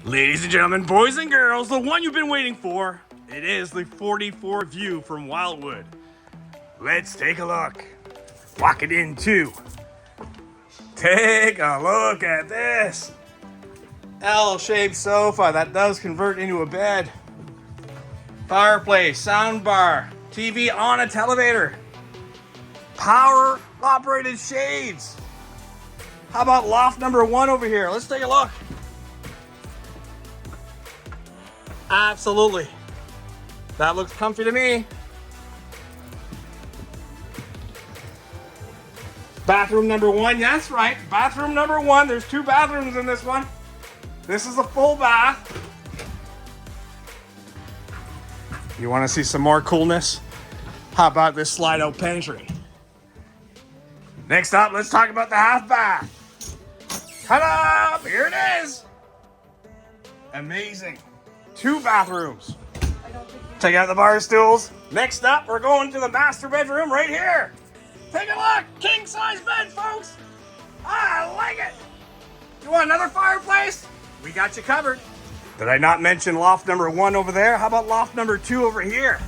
Ladies and gentlemen, boys and girls, the one you've been waiting for. It is the 44 view from Wildwood. Let's take a look. Walk it in too. Take a look at this. L-shaped sofa that does convert into a bed. Fireplace, sound bar, TV on a televator. Power operated shades. How about loft number 1 over here? Let's take a look. Absolutely. That looks comfy to me. Bathroom number 1, that's right. Bathroom number 1. There's 2 bathrooms in this one. This is a full bath. You want to see some more coolness? How about this slide out pantry? Next up, let's talk about the half bath. Ta-da! Here it is. Amazing. 2 bathrooms. Take out the bar stools. Next up, we're going to the master bedroom right here. Take a look. King size bed, folks. I like it. You want another fireplace? We got you covered. Did I not mention loft number 1 over there? How about loft number 2 over here?